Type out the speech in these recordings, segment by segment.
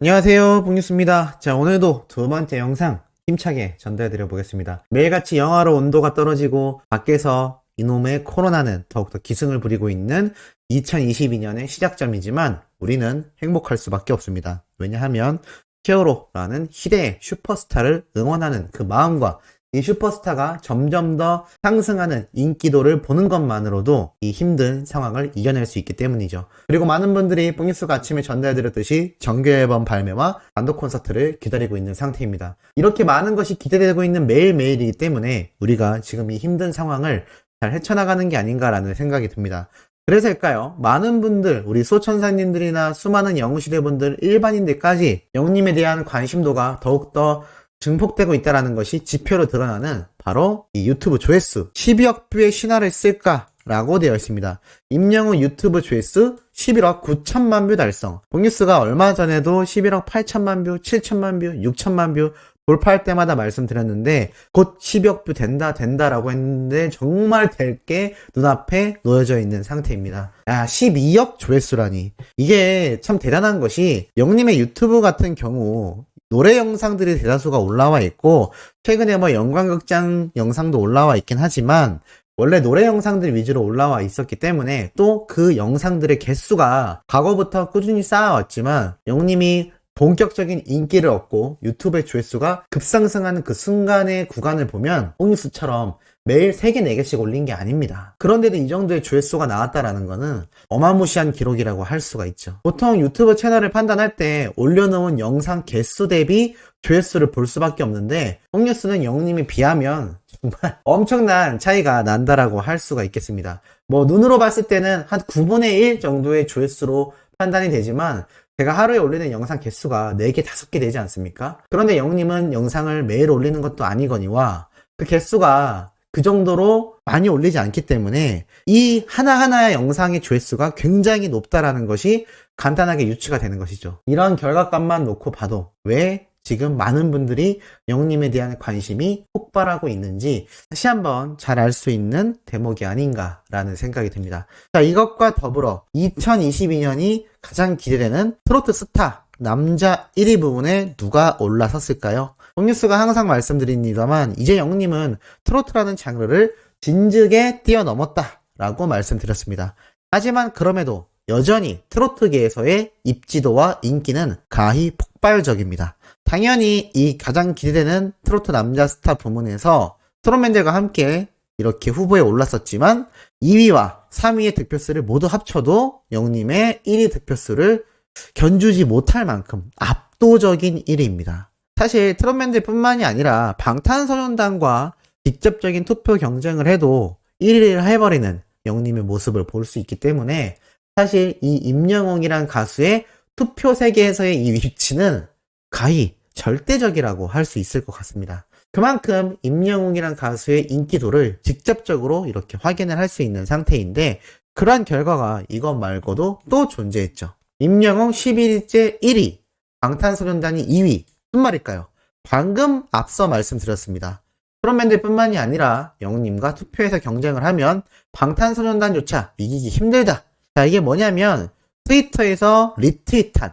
안녕하세요, 봉뉴스입니다. 자, 오늘도 두 번째 영상 힘차게 전달해드려 보겠습니다. 매일같이 영하로 온도가 떨어지고 밖에서 이놈의 코로나는 더욱더 기승을 부리고 있는 2022년의 시작점이지만 우리는 행복할 수밖에 없습니다. 왜냐하면 히어로라는 희대의 슈퍼스타를 응원하는 그 마음과 이 슈퍼스타가 점점 더 상승하는 인기도를 보는 것만으로도 이 힘든 상황을 이겨낼 수 있기 때문이죠. 그리고 많은 분들이 뽕뉴스가 아침에 전달해드렸듯이 정규 앨범 발매와 단독 콘서트를 기다리고 있는 상태입니다. 이렇게 많은 것이 기대되고 있는 매일매일이기 때문에 우리가 지금 이 힘든 상황을 잘 헤쳐나가는 게 아닌가라는 생각이 듭니다. 그래서일까요? 많은 분들, 우리 소천사님들이나 수많은 영웅시대분들, 일반인들까지 영웅님에 대한 관심도가 더욱더 증폭되고 있다는 것이 지표로 드러나는 바로 이 유튜브 조회수 12억 뷰의 신화를 쓸까? 라고 되어 있습니다. 임영웅 유튜브 조회수 11억 9천만 뷰 달성. 뽕뉴스가 얼마 전에도 11억 8천만 뷰, 7천만 뷰, 6천만 뷰 돌파할 때마다 말씀드렸는데 곧 12억 뷰 된다라고 했는데 정말 될 게 눈앞에 놓여져 있는 상태입니다. 야, 12억 조회수라니. 이게 참 대단한 것이 영님의 유튜브 같은 경우 노래 영상들이 대다수가 올라와 있고 최근에 뭐 영광극장 영상도 올라와 있긴 하지만 원래 노래 영상들 위주로 올라와 있었기 때문에 또 그 영상들의 개수가 과거부터 꾸준히 쌓아왔지만 영님이 본격적인 인기를 얻고 유튜브의 조회수가 급상승하는 그 순간의 구간을 보면 뽕뉴스처럼 매일 3개, 4개씩 올린 게 아닙니다. 그런데도 이 정도의 조회수가 나왔다라는 거는 어마무시한 기록이라고 할 수가 있죠. 보통 유튜브 채널을 판단할 때 올려놓은 영상 개수 대비 조회수를 볼 수밖에 없는데 뽕뉴스는 영님에 비하면 정말 엄청난 차이가 난다라고 할 수가 있겠습니다. 뭐 눈으로 봤을 때는 한 9분의 1 정도의 조회수로 판단이 되지만 제가 하루에 올리는 영상 개수가 4개, 5개 되지 않습니까? 그런데 영님은 영상을 매일 올리는 것도 아니거니와 그 개수가 그 정도로 많이 올리지 않기 때문에 이 하나하나의 영상의 조회수가 굉장히 높다라는 것이 간단하게 유추가 되는 것이죠. 이런 결과값만 놓고 봐도 왜 지금 많은 분들이 영웅님에 대한 관심이 폭발하고 있는지 다시 한번 잘 알 수 있는 대목이 아닌가라는 생각이 듭니다. 자, 이것과 더불어 2022년이 가장 기대되는 트로트 스타 남자 1위 부분에 누가 올라섰을까요? 뽕뉴스가 항상 말씀드립니다만 이제 영웅님은 트로트라는 장르를 진즉에 뛰어넘었다 라고 말씀드렸습니다. 하지만 그럼에도 여전히 트로트계에서의 입지도와 인기는 가히 폭발적입니다. 당연히 이 가장 기대되는 트로트 남자 스타 부문에서 트롯맨들과 함께 이렇게 후보에 올랐었지만 2위와 3위의 득표수를 모두 합쳐도 영님의 1위 득표수를 견주지 못할 만큼 압도적인 1위입니다. 사실 트롯맨들 뿐만이 아니라 방탄소년단과 직접적인 투표 경쟁을 해도 1위를 해버리는 영님의 모습을 볼 수 있기 때문에 사실 이 임영웅이란 가수의 투표 세계에서의 이 위치는 가히 절대적이라고 할 수 있을 것 같습니다. 그만큼 임영웅이란 가수의 인기도를 직접적으로 이렇게 확인을 할 수 있는 상태인데 그러한 결과가 이것 말고도 또 존재했죠. 임영웅 11일째 1위, 방탄소년단이 2위. 무슨 말일까요? 방금 앞서 말씀드렸습니다. 트롯맨들 뿐만이 아니라 영웅님과 투표에서 경쟁을 하면 방탄소년단조차 이기기 힘들다. 자, 이게 뭐냐면 트위터에서 리트윗한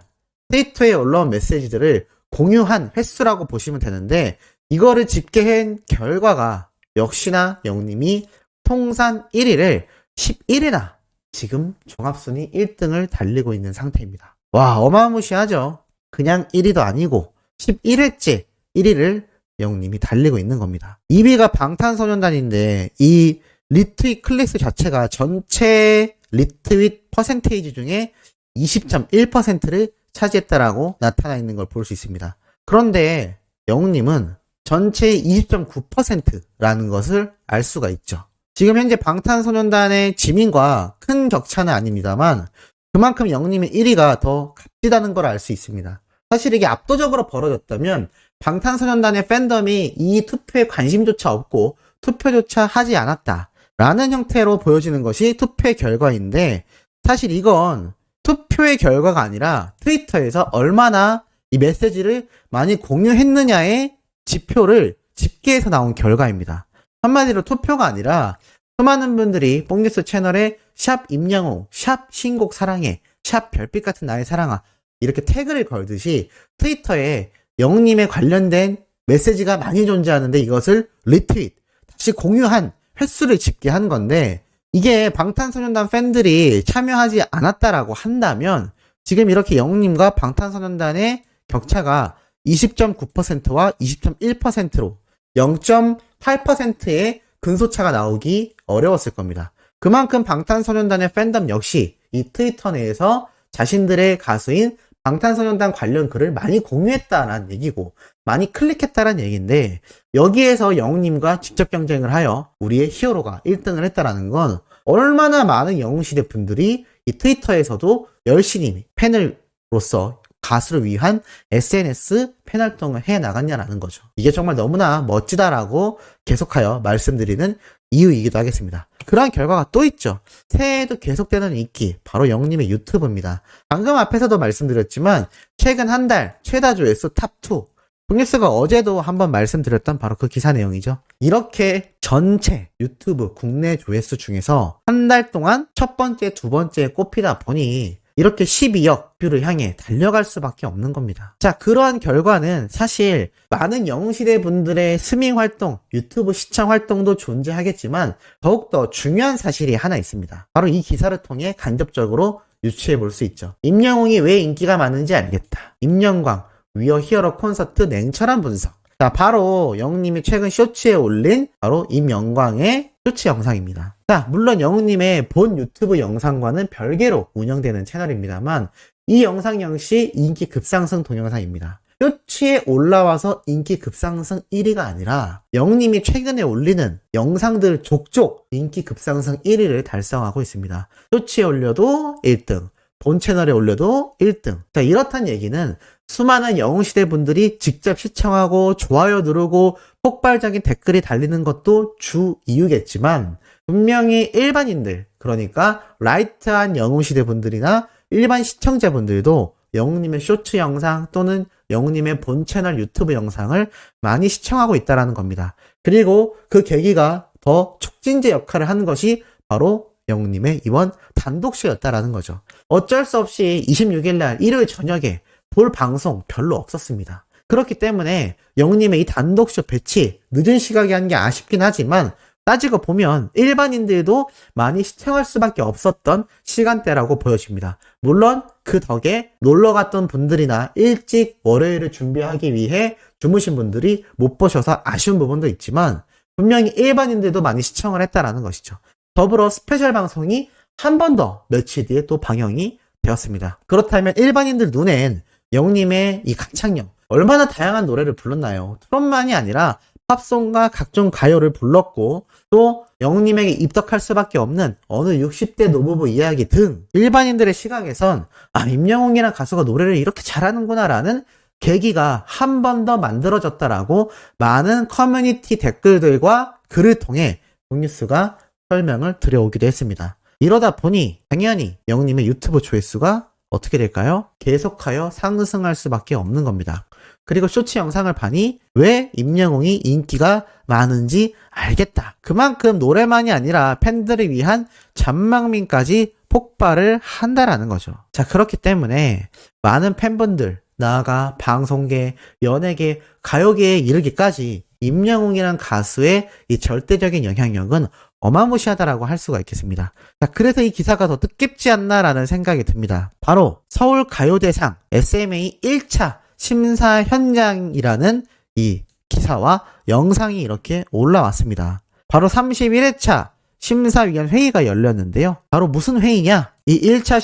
트위터에 올라온 메시지들을 공유한 횟수라고 보시면 되는데 이거를 집계한 결과가 역시나 영웅님이 통산 1위를 11위나 지금 종합순위 1등을 달리고 있는 상태입니다. 와, 어마무시하죠. 그냥 1위도 아니고 11회째 1위를 영웅님이 달리고 있는 겁니다. 2위가 방탄소년단인데 이 리트윗 클릭수 자체가 전체 리트윗 퍼센테이지 중에 20.1%를 차지했다라고 나타나 있는 걸 볼 수 있습니다. 그런데 영웅님은 전체의 20.9%라는 것을 알 수가 있죠. 지금 현재 방탄소년단의 지민과 큰 격차는 아닙니다만 그만큼 영웅님의 1위가 더 값지다는 걸 알 수 있습니다. 사실 이게 압도적으로 벌어졌다면 방탄소년단의 팬덤이 이 투표에 관심조차 없고 투표조차 하지 않았다라는 형태로 보여지는 것이 투표의 결과인데 사실 이건 투표의 결과가 아니라 트위터에서 얼마나 이 메시지를 많이 공유했느냐의 지표를 집계해서 나온 결과입니다. 한마디로 투표가 아니라 수많은 분들이 뽕뉴스 채널에 샵 임영웅, 샵 신곡 사랑해, 샵 별빛 같은 나의 사랑아 이렇게 태그를 걸듯이 트위터에 영님에 관련된 메시지가 많이 존재하는데 이것을 리트윗, 다시 공유한 횟수를 집계한 건데, 이게 방탄소년단 팬들이 참여하지 않았다라고 한다면 지금 이렇게 영님과 방탄소년단의 격차가 20.9%와 20.1%로 0.8%의 근소차가 나오기 어려웠을 겁니다. 그만큼 방탄소년단의 팬덤 역시 이 트위터 내에서 자신들의 가수인 방탄소년단 관련 글을 많이 공유했다라는 얘기고 많이 클릭했다라는 얘기인데, 여기에서 영웅님과 직접 경쟁을 하여 우리의 히어로가 1등을 했다라는 건 얼마나 많은 영웅시대 분들이 이 트위터에서도 열심히 팬으로서 가수를 위한 SNS 팬 활동을 해 나갔냐라는 거죠. 이게 정말 너무나 멋지다라고 계속하여 말씀드리는 이유이기도 하겠습니다. 그러한 결과가 또 있죠. 새해에도 계속되는 인기, 바로 영님의 유튜브입니다. 방금 앞에서도 말씀드렸지만 최근 한 달 최다 조회수 탑2, 북뉴스가 어제도 한번 말씀드렸던 바로 그 기사 내용이죠. 이렇게 전체 유튜브 국내 조회수 중에서 한 달 동안 첫 번째, 두 번째에 꼽히다 보니 이렇게 12억 뷰를 향해 달려갈 수밖에 없는 겁니다. 자, 그러한 결과는 사실 많은 영웅시대 분들의 스밍 활동, 유튜브 시청 활동도 존재하겠지만 더욱더 중요한 사실이 하나 있습니다. 바로 이 기사를 통해 간접적으로 유추해 볼 수 있죠. 임영웅이 왜 인기가 많은지 알겠다. 임영광 위어 히어로 콘서트 냉철한 분석. 자, 바로 영웅님이 최근 쇼츠에 올린 바로 임영광의 쇼츠 영상입니다. 자, 물론 영웅님의 본 유튜브 영상과는 별개로 운영되는 채널입니다만 이 영상 역시 인기 급상승 동영상입니다. 쇼츠에 올라와서 인기 급상승 1위가 아니라 영웅님이 최근에 올리는 영상들 족족 인기 급상승 1위를 달성하고 있습니다. 쇼츠에 올려도 1등, 본 채널에 올려도 1등. 자, 이렇단 얘기는 수많은 영웅시대 분들이 직접 시청하고 좋아요 누르고 폭발적인 댓글이 달리는 것도 주 이유겠지만 분명히 일반인들, 그러니까 라이트한 영웅시대 분들이나 일반 시청자분들도 영웅님의 쇼츠 영상 또는 영웅님의 본 채널 유튜브 영상을 많이 시청하고 있다는 겁니다. 그리고 그 계기가 더 촉진제 역할을 한 것이 바로 영웅님의 이번 단독쇼였다라는 거죠. 어쩔 수 없이 26일날 일요일 저녁에 볼 방송 별로 없었습니다. 그렇기 때문에 영웅님의 이 단독쇼 배치 늦은 시각에 한 게 아쉽긴 하지만 따지고 보면 일반인들도 많이 시청할 수밖에 없었던 시간대라고 보여집니다. 물론 그 덕에 놀러 갔던 분들이나 일찍 월요일을 준비하기 위해 주무신 분들이 못 보셔서 아쉬운 부분도 있지만 분명히 일반인들도 많이 시청을 했다라는 것이죠. 더불어 스페셜 방송이 한 번 더 며칠 뒤에 또 방영이 되었습니다. 그렇다면 일반인들 눈엔 영웅님의 이 가창력, 얼마나 다양한 노래를 불렀나요? 트롯만이 아니라 팝송과 각종 가요를 불렀고 또 영웅님에게 입덕할 수밖에 없는 어느 60대 노부부 이야기 등 일반인들의 시각에선 임영웅이란 가수가 노래를 이렇게 잘하는구나 라는 계기가 한 번 더 만들어졌다라고 많은 커뮤니티 댓글들과 글을 통해 북뉴스가 설명을 드려오기도 했습니다. 이러다 보니 당연히 영웅님의 유튜브 조회수가 어떻게 될까요? 계속하여 상승할 수밖에 없는 겁니다. 그리고 쇼츠 영상을 봐니 왜 임영웅이 인기가 많은지 알겠다. 그만큼 노래만이 아니라 팬들을 위한 잔망민까지 폭발을 한다라는 거죠. 자, 그렇기 때문에 많은 팬분들, 나아가 방송계, 연예계, 가요계에 이르기까지 임영웅이란 가수의 이 절대적인 영향력은 어마무시하다라고 할 수가 있겠습니다. 자, 그래서 이 기사가 더 뜻깊지 않나라는 생각이 듭니다. 바로 서울가요대상 SMA 1차 심사 현장이라는 이 기사와 영상이 이렇게 올라왔습니다. 바로 31회차 심사위원 회의가 열렸는데요. 바로 무슨 회의냐? 이 1차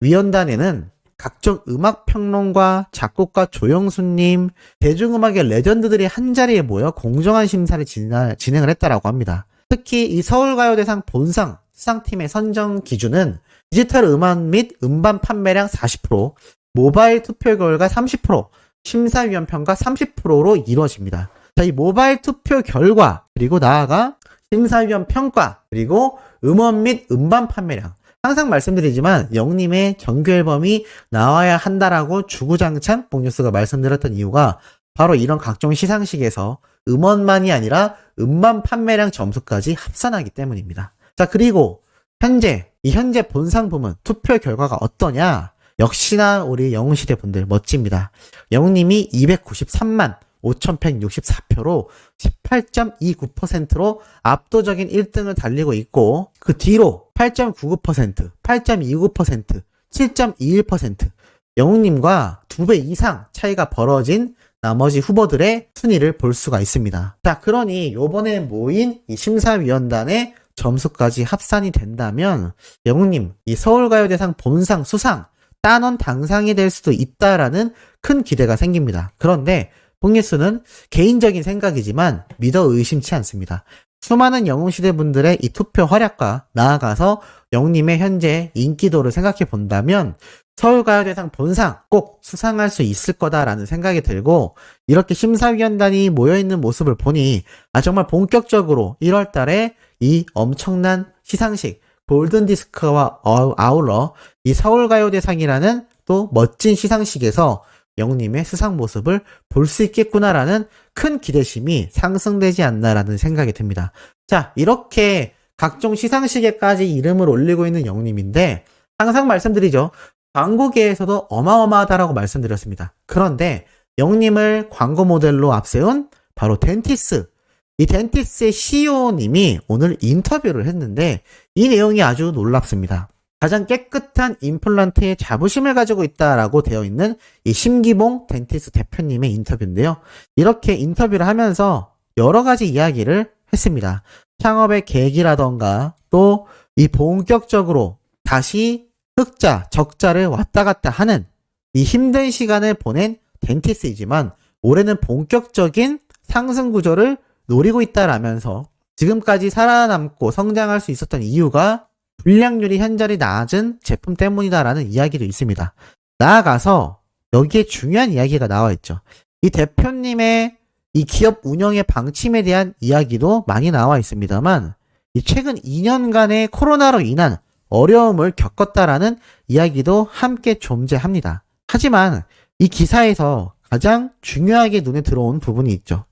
심사위원단에는 각종 음악평론가, 작곡가 조영수님, 대중음악의 레전드들이 한자리에 모여 공정한 심사를 진행을 했다라고 합니다. 특히 이 서울가요대상 본상 수상팀의 선정 기준은 디지털 음원 및 음반 판매량 40%, 모바일 투표 결과 30%, 심사위원 평가 30%로 이루어집니다. 자, 이 모바일 투표 결과, 그리고 나아가 심사위원 평가, 그리고 음원 및 음반 판매량. 항상 말씀드리지만 영님의 정규 앨범이 나와야 한다라고 주구장창 북뉴스가 말씀드렸던 이유가 바로 이런 각종 시상식에서 음원만이 아니라 음반 판매량 점수까지 합산하기 때문입니다. 자, 그리고 현재 본상 부문 투표 결과가 어떠냐? 역시나 우리 영웅시대 분들 멋집니다. 영웅님이 293만 5,164표로 18.29%로 압도적인 1등을 달리고 있고, 그 뒤로 8.99%, 8.29%, 7.21% 영웅님과 2배 이상 차이가 벌어진 나머지 후보들의 순위를 볼 수가 있습니다. 자, 그러니 요번에 모인 이 심사위원단의 점수까지 합산이 된다면 영웅님 이 서울가요대상 본상 수상 단원 당상이 될 수도 있다라는 큰 기대가 생깁니다. 그런데 봉예수는 개인적인 생각이지만 믿어 의심치 않습니다. 수많은 영웅시대 분들의 이 투표 활약과 나아가서 영웅님의 현재 인기도를 생각해 본다면 서울가요대상 본상 꼭 수상할 수 있을 거다라는 생각이 들고, 이렇게 심사위원단이 모여있는 모습을 보니 정말 본격적으로 1월 달에 이 엄청난 시상식 골든디스크와 아울러 이 서울가요대상이라는 또 멋진 시상식에서 영웅님의 수상 모습을 볼 수 있겠구나라는 큰 기대심이 상승되지 않나라는 생각이 듭니다. 자, 이렇게 각종 시상식에까지 이름을 올리고 있는 영웅님인데 항상 말씀드리죠. 광고계에서도 어마어마하다라고 말씀드렸습니다. 그런데 영웅님을 광고 모델로 앞세운 바로 덴티스, 이 덴티스의 CEO님이 오늘 인터뷰를 했는데 이 내용이 아주 놀랍습니다. 가장 깨끗한 임플란트에 자부심을 가지고 있다라고 되어 있는 이 심기봉 덴티스 대표님의 인터뷰인데요. 이렇게 인터뷰를 하면서 여러 가지 이야기를 했습니다. 창업의 계기라던가 또 이 본격적으로 다시 흑자, 적자를 왔다 갔다 하는 이 힘든 시간을 보낸 덴티스이지만 올해는 본격적인 상승 구조를 노리고 있다라면서 지금까지 살아남고 성장할 수 있었던 이유가 불량률이 현저히 낮은 제품 때문이다라는 이야기도 있습니다. 나아가서 여기에 중요한 이야기가 나와 있죠. 이 대표님의 이 기업 운영의 방침에 대한 이야기도 많이 나와 있습니다만 이 최근 2년간의 코로나로 인한 어려움을 겪었다라는 이야기도 함께 존재합니다. 하지만 이 기사에서 가장 중요하게 눈에 들어온 부분이 있죠.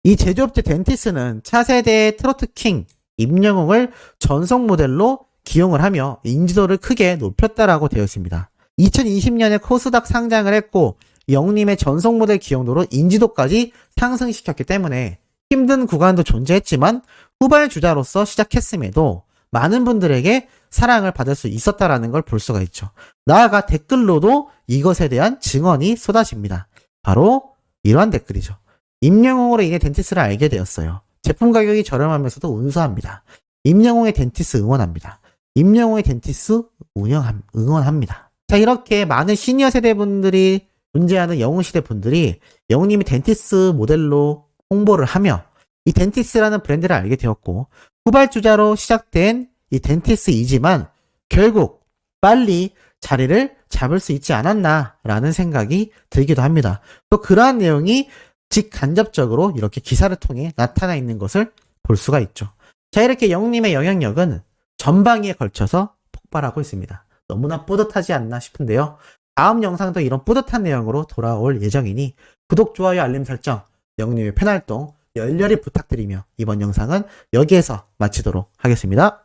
이 제조업체 덴티스는 차세대의 트로트 킹 임영웅을 전속 모델로 기용을 하며 인지도를 크게 높였다라고 되어 있습니다. 2020년에 코스닥 상장을 했고 영웅님의 전속 모델 기용도로 인지도까지 상승시켰기 때문에 힘든 구간도 존재했지만 후발주자로서 시작했음에도 많은 분들에게 사랑을 받을 수 있었다라는 걸 볼 수가 있죠. 나아가 댓글로도 이것에 대한 증언이 쏟아집니다. 바로 이러한 댓글이죠. 임영웅으로 인해 덴티스를 알게 되었어요. 제품 가격이 저렴하면서도 운수합니다. 임영웅의 덴티스 응원합니다. 임영웅의 덴티스 응원합니다. 자, 이렇게 많은 시니어 세대 분들이 존재하는 영웅시대 분들이 영웅님이 덴티스 모델로 홍보를 하며 이 덴티스라는 브랜드를 알게 되었고, 후발주자로 시작된 이 덴티스이지만 결국 빨리 자리를 잡을 수 있지 않았나라는 생각이 들기도 합니다. 또 그러한 내용이 직간접적으로 이렇게 기사를 통해 나타나 있는 것을 볼 수가 있죠. 자, 이렇게 영웅님의 영향력은 전방위에 걸쳐서 폭발하고 있습니다. 너무나 뿌듯하지 않나 싶은데요. 다음 영상도 이런 뿌듯한 내용으로 돌아올 예정이니 구독, 좋아요, 알림 설정, 영웅님의 팬활동 열렬히 부탁드리며 이번 영상은 여기에서 마치도록 하겠습니다.